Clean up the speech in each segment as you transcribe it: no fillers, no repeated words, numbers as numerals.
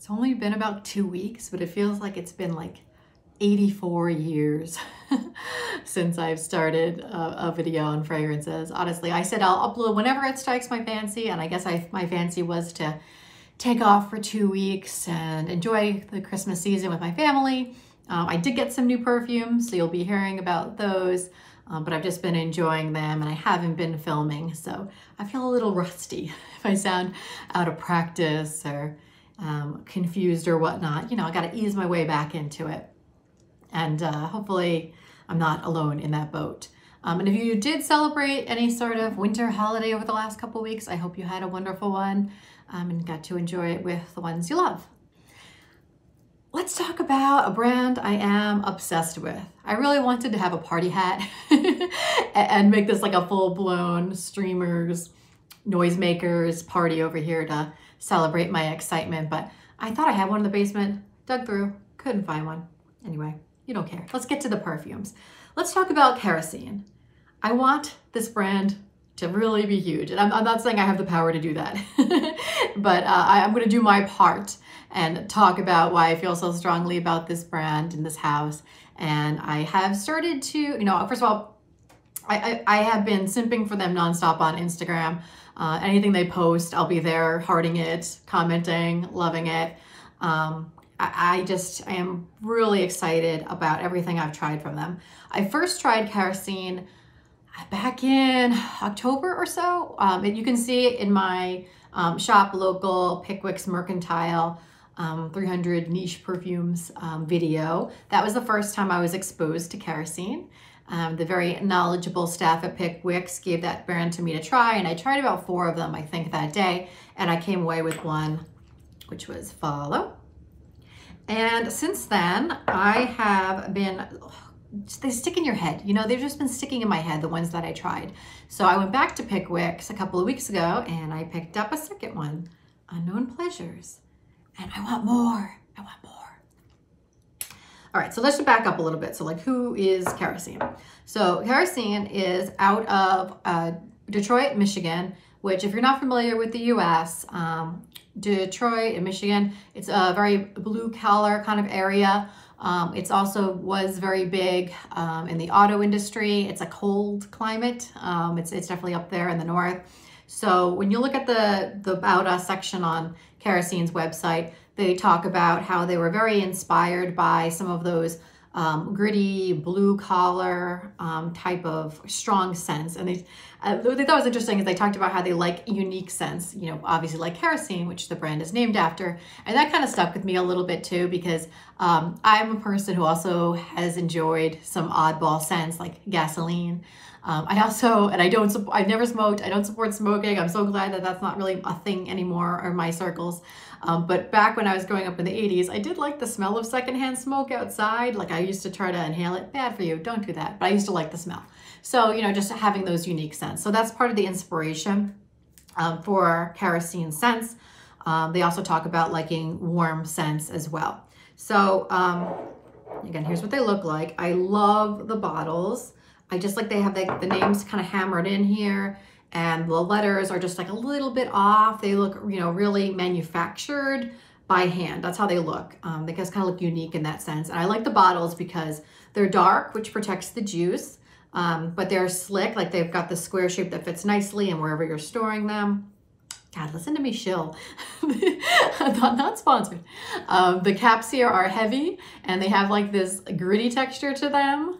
It's only been about 2 weeks, but it feels like it's been like 84 years since I've started a video on fragrances. Honestly, I said I'll upload whenever it strikes my fancy, and I guess my fancy was to take off for 2 weeks and enjoy the Christmas season with my family. I did get some new perfumes, so you'll be hearing about those, but I've just been enjoying them and I haven't been filming, so I feel a little rusty if I sound out of practice or confused or whatnot. You know, I got to ease my way back into it. And hopefully I'm not alone in that boat. And if you did celebrate any sort of winter holiday over the last couple weeks, I hope you had a wonderful one and got to enjoy it with the ones you love. Let's talk about a brand I am obsessed with. I really wanted to have a party hat and make this like a full-blown streamers, noisemakers party over here to celebrate my excitement, but I thought I had one in the basement, dug through, couldn't find one. Anyway, you don't care. Let's get to the perfumes. Let's talk about Kerosene. I want this brand to really be huge, and I'm not saying I have the power to do that, but I'm going to do my part and talk about why I feel so strongly about this brand in this house. And I have started to, you know, first of all, I have been simping for them nonstop on Instagram. Anything they post, I'll be there hearting it, commenting, loving it. I am really excited about everything I've tried from them. I first tried Kerosene back in October or so. You can see it in my shop local Pickwick's Mercantile 300 niche perfumes video. That was the first time I was exposed to Kerosene. The very knowledgeable staff at Pickwick's gave that brand to me to try, and I tried about 4 of them, I think, that day, and I came away with one, which was Follow. And since then, I have been, they stick in your head. You know, they've just been sticking in my head, the ones that I tried. So I went back to Pickwick's a couple of weeks ago, and I picked up a second one, Unknown Pleasures. And I want more. I want more. All right, so let's just back up a little bit. So like, who is Kerosene? So Kerosene is out of Detroit, Michigan, which if you're not familiar with the US, Detroit and Michigan, it's a very blue collar kind of area. It's also was very big in the auto industry. It's a cold climate. It's definitely up there in the north. So when you look at the About Us section on Kerosene's website, they talk about how they were very inspired by some of those gritty blue collar type of strong scents. And they thought was interesting is they talked about how they like unique scents, you know, obviously like Kerosene, which the brand is named after. And that kind of stuck with me a little bit too, because I'm a person who also has enjoyed some oddball scents like gasoline. I've never smoked. I don't support smoking. I'm so glad that that's not really a thing anymore in my circles. But back when I was growing up in the 80s, I did like the smell of secondhand smoke outside. Like I used to try to inhale it. Bad for you. Don't do that. But I used to like the smell. So, you know, just having those unique scents. So that's part of the inspiration for Kerosene scents. They also talk about liking warm scents as well. So again, here's what they look like. I love the bottles. I just like they have the names kind of hammered in here, and the letters are just like a little bit off. They look, you know, really manufactured by hand. That's how they look. They just kind of look unique in that sense. And I like the bottles because they're dark, which protects the juice, but they're slick. Like they've got the square shape that fits nicely and wherever you're storing them. God, listen to me shill. not sponsored. The caps here are heavy and they have like this gritty texture to them,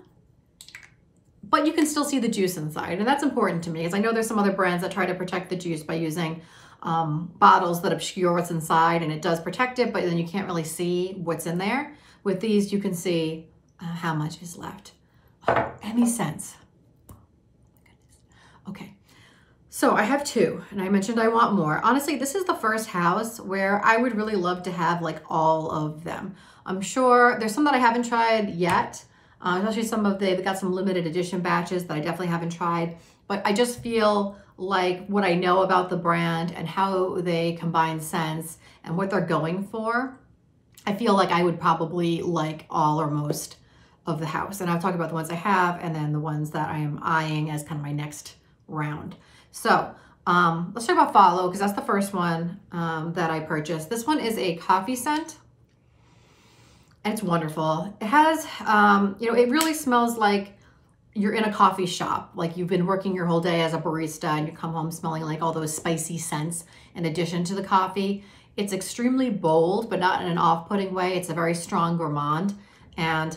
but you can still see the juice inside. And that's important to me, because I know there's some other brands that try to protect the juice by using bottles that obscure what's inside, and it does protect it, but then you can't really see what's in there. With these, you can see how much is left. Oh, any scents? Oh my goodness. Okay. So I have 2, and I mentioned I want more. Honestly, this is the first house where I would really love to have like all of them. I'm sure there's some that I haven't tried yet, especially they've got some limited edition batches that I definitely haven't tried. But I just feel like what I know about the brand and how they combine scents and what they're going for, I feel like I would probably like all or most of the house. And I'll talk about the ones I have and then the ones that I am eyeing as kind of my next round. So Let's talk about Follow, because that's the first one that I purchased. This one is a coffee scent, and it's wonderful. It has, you know, it really smells like you're in a coffee shop, like you've been working your whole day as a barista and you come home smelling like all those spicy scents in addition to the coffee. It's extremely bold, but not in an off-putting way. It's a very strong gourmand, and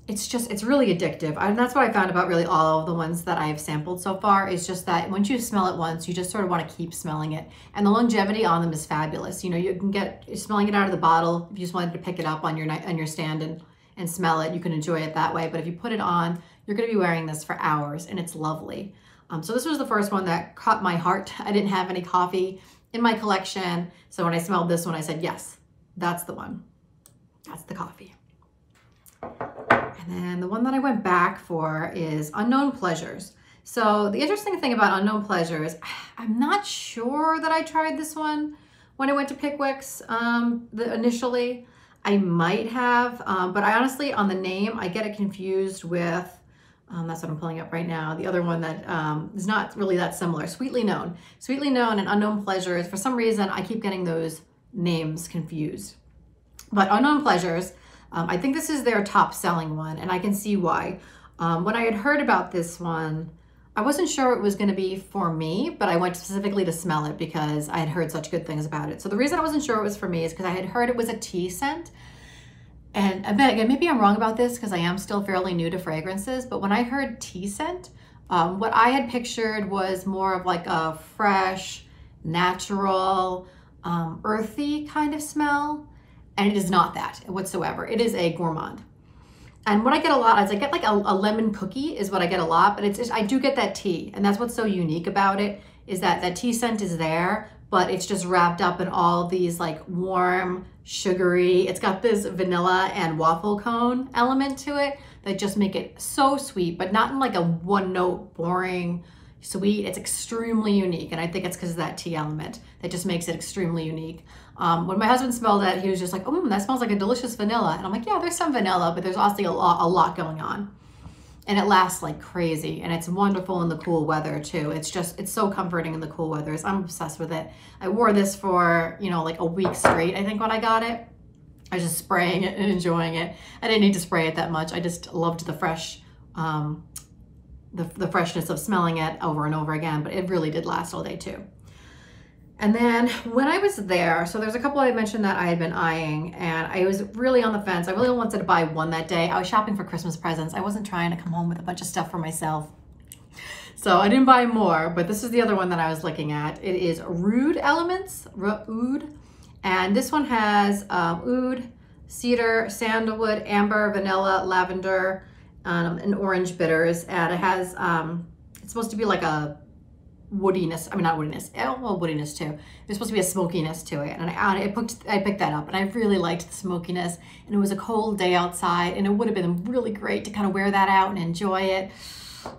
it's really addictive. And that's what I found about really all of the ones that I've sampled so far, is just that once you smell it once, you just sort of want to keep smelling it. And the longevity on them is fabulous. You know, you can get smelling it out of the bottle. If you just wanted to pick it up on your stand and smell it, you can enjoy it that way. But if you put it on, you're going to be wearing this for hours, and it's lovely. So this was the first one that caught my heart. I didn't have any coffee in my collection, so when I smelled this one, I said, yes, that's the one. That's the coffee. And then the one that I went back for is Unknown Pleasures. So the interesting thing about Unknown Pleasures, I'm not sure that I tried this one when I went to Pickwick's initially. I might have, but I honestly, on the name, I get it confused with, that's what I'm pulling up right now, the other one that is not really that similar, Sweetly Known. Sweetly Known and Unknown Pleasures, for some reason, I keep getting those names confused. But Unknown Pleasures, I think this is their top selling one, and I can see why. When I had heard about this one, I wasn't sure it was going to be for me, but I went specifically to smell it because I had heard such good things about it. So the reason I wasn't sure it was for me is because I had heard it was a tea scent. And again, maybe I'm wrong about this because I am still fairly new to fragrances, but when I heard tea scent, what I had pictured was more of like a fresh, natural, earthy kind of smell. And it is not that whatsoever. It is a gourmand. And what I get a lot is I get like a lemon cookie is what I get a lot, but it's just, I do get that tea. And that's what's so unique about it, is that that tea scent is there, but it's just wrapped up in all these like warm, sugary, it's got this vanilla and waffle cone element to it that just make it so sweet, but not in like a one note boring sweet. It's extremely unique. And I think it's because of that tea element that just makes it extremely unique. When my husband smelled it, he was just like, oh, that smells like a delicious vanilla. And I'm like, yeah, there's some vanilla, but there's also a lot going on. And it lasts like crazy. And it's wonderful in the cool weather too. It's so comforting in the cool weathers. I'm obsessed with it. I wore this for, you know, like a week straight, I think, when I got it. I was just spraying it and enjoying it. I didn't need to spray it that much. I just loved the fresh, the freshness of smelling it over and over again, but it really did last all day too. And then when I was there, so there's a couple I mentioned that I had been eyeing, and I was really on the fence. I really wanted to buy one that day. I was shopping for Christmas presents. I wasn't trying to come home with a bunch of stuff for myself. So I didn't buy more, but this is the other one that I was looking at. It is Oud Elements, Oud. And this one has oud, cedar, sandalwood, amber, vanilla, lavender, and orange bitters. And it has, it's supposed to be like a woodiness, I mean, not woodiness, well, woodiness too. There's supposed to be a smokiness to it. And I picked that up, and I really liked the smokiness. And it was a cold day outside, and it would have been really great to kind of wear that out and enjoy it.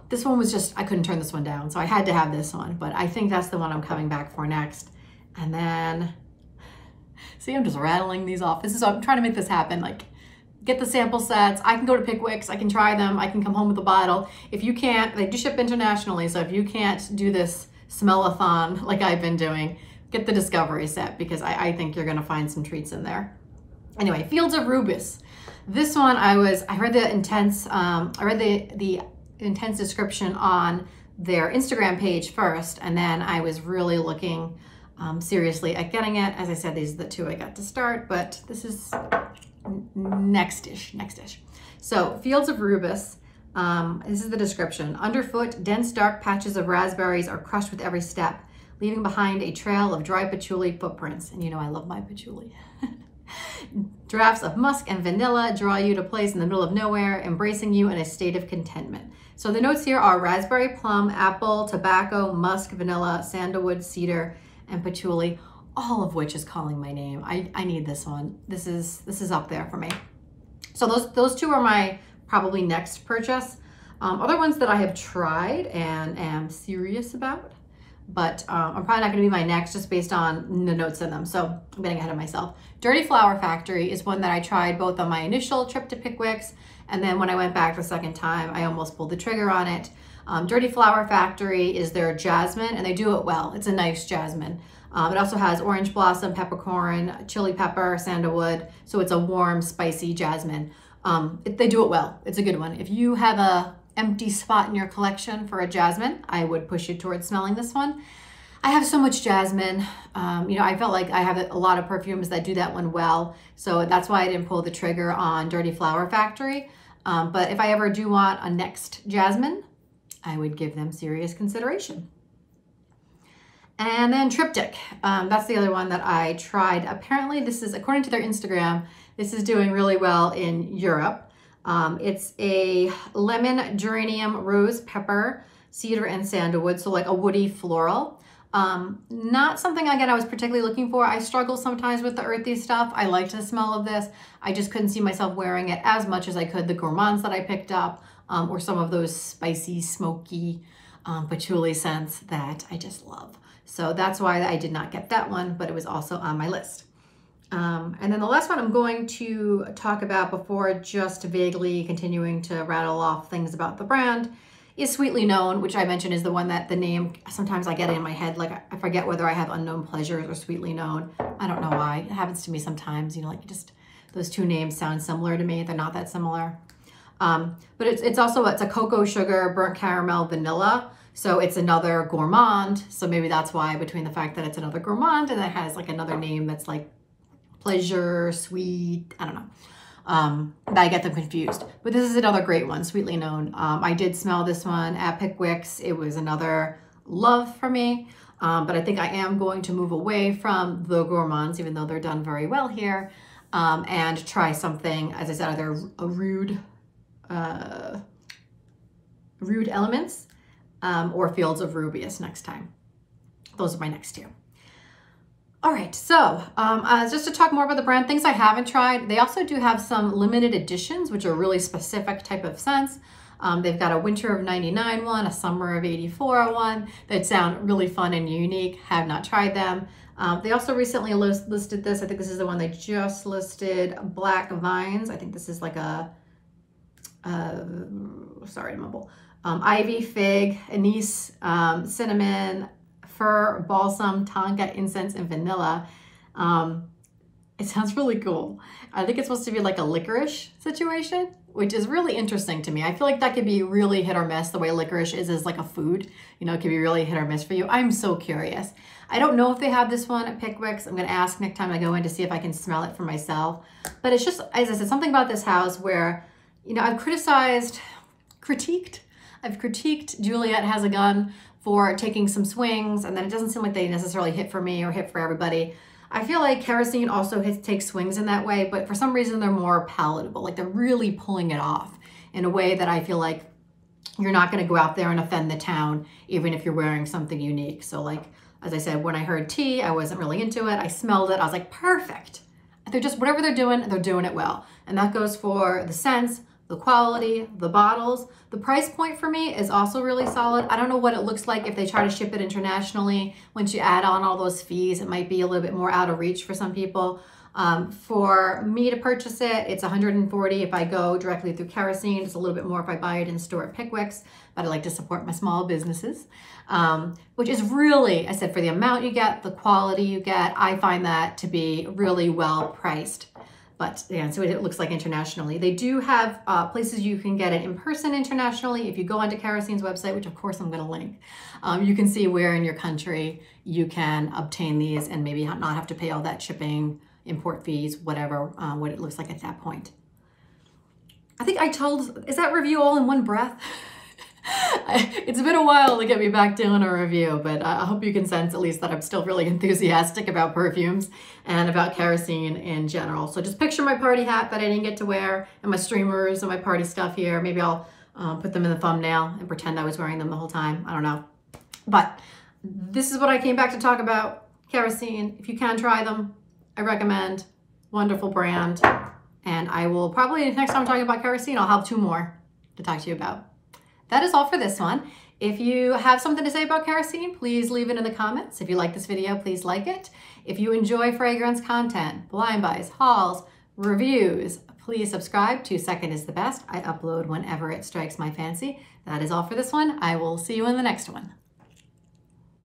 This one was just, I couldn't turn this one down. So I had to have this one, but I think that's the one I'm coming back for next. And then, see, I'm just rattling these off. I'm trying to make this happen. Like, get the sample sets. I can go to Pickwick's. I can try them. I can come home with a bottle. If you can't, they do ship internationally. So if you can't do this smell-a-thon like I've been doing, get the Discovery set, because I think you're going to find some treats in there. Anyway, Fields of Rubus. This one I read the intense, the intense description on their Instagram page first, and then I was really looking seriously at getting it. As I said, these are the two I got to start, but this is next-ish. So Fields of Rubus, this is the description. Underfoot, dense dark patches of raspberries are crushed with every step, leaving behind a trail of dry patchouli footprints. And you know I love my patchouli. Drafts of musk and vanilla draw you to place in the middle of nowhere, embracing you in a state of contentment. So the notes here are raspberry, plum, apple, tobacco, musk, vanilla, sandalwood, cedar, and patchouli, all of which is calling my name. I need this one. This is up there for me. So those two are my probably next purchase. Other ones that I have tried and am serious about, but I'm probably not going to be my next just based on the notes in them. So I'm getting ahead of myself. Dirty Flower Factory is one that I tried both on my initial trip to Pickwick's And then when I went back the second time, I almost pulled the trigger on it. Dirty Flower Factory is their jasmine, and they do it well. It's a nice jasmine. It also has orange blossom, peppercorn, chili pepper, sandalwood. So it's a warm, spicy jasmine. They do it well. It's a good one. If you have a empty spot in your collection for a jasmine, I would push you towards smelling this one. I have so much jasmine. I felt like I have a lot of perfumes that do that one well. So that's why I didn't pull the trigger on Dirty Flower Factory. But if I ever do want a next jasmine, I would give them serious consideration. And then Triptych, that's the other one that I tried. Apparently this is, according to their Instagram, this is doing really well in Europe. It's a lemon, geranium, rose, pepper, cedar, and sandalwood, so like a woody floral. Not something, again, I was particularly looking for. I struggle sometimes with the earthy stuff. I liked the smell of this. I just couldn't see myself wearing it as much as I could the gourmands that I picked up, or some of those spicy, smoky, patchouli scents that I just love. So that's why I did not get that one, but it was also on my list. And then the last one I'm going to talk about before just vaguely continuing to rattle off things about the brand is Sweetly Known, which I mentioned is the one that the name, sometimes I get it in my head, like I forget whether I have Unknown Pleasures or Sweetly Known. I don't know why. It happens to me sometimes, like just those two names sound similar to me. They're not that similar. But it's also, it's a cocoa sugar, burnt caramel, vanilla. So it's another gourmand. So maybe that's why, between the fact that it's another gourmand and it has like another name that's like pleasure, sweet, I don't know. That I get them confused. But this is another great one, Sweetly Known. I did smell this one at Pickwicks. It was another love for me. But I think I am going to move away from the gourmands, even though they're done very well here, and try something, as I said, either a rude Elements or Fields of Rubus next time. Those are my next two. All right, so just to talk more about the brand, things I haven't tried, they also do have some limited editions, which are really specific type of scents. They've got a winter of '99 one, a summer of '84 one that sound really fun and unique. Have not tried them. They also recently listed this. I think this is the one they just listed, Black Vines. I think this is like a, sorry to mumble, ivy, fig, anise, cinnamon, fir, balsam, tonka, incense, and vanilla. It sounds really cool. I think it's supposed to be like a licorice situation, which is really interesting to me. I feel like that could be really hit or miss, the way licorice is as like a food. It could be really hit or miss for you. I'm so curious. I don't know if they have this one at Pickwicks. I'm gonna ask next time I go in to see if I can smell it for myself. But it's just, as I said, something about this house where, I've critiqued Juliet Has a Gun for taking some swings, and then it doesn't seem like they necessarily hit for me or hit for everybody. I feel like Kerosene also takes swings in that way, but for some reason they're more palatable. Like they're really pulling it off in a way that I feel like you're not going to go out there and offend the town, even if you're wearing something unique. So like, as I said, when I heard tea, I wasn't really into it. I smelled it. I was like, perfect. They're just, whatever they're doing it well. And that goes for the scents, the quality, the bottles. The price point for me is also really solid. I don't know what it looks like if they try to ship it internationally. Once you add on all those fees, it might be a little bit more out of reach for some people. For me to purchase it, it's $140 if I go directly through Kerosene. It's a little bit more if I buy it in store at Pickwicks, but I like to support my small businesses, which is really, I said, for the amount you get, the quality you get, I find that to be really well priced. But yeah, so it looks like internationally. They do have places you can get it in person internationally. If you go onto Kerosene's website, which of course I'm gonna link, you can see where in your country you can obtain these and maybe not have to pay all that shipping, import fees, whatever, what it looks like at that point. I think is that review all in one breath? It's been a while to get me back doing a review, but I hope you can sense at least that I'm still really enthusiastic about perfumes and about Kerosene in general. So just picture my party hat that I didn't get to wear and my streamers and my party stuff here. Maybe I'll put them in the thumbnail and pretend I was wearing them the whole time. I don't know. But this is what I came back to talk about. Kerosene, if you can try them, I recommend. Wonderful brand. And I will probably, next time I'm talking about Kerosene, I'll have two more to talk to you about. That is all for this one. If you have something to say about Kerosene, please leave it in the comments. If you like this video, please like it. If you enjoy fragrance content, blind buys, hauls, reviews, Please subscribe to Second is the Best. I upload whenever it strikes my fancy. That is all for this one. I will see you in the next one.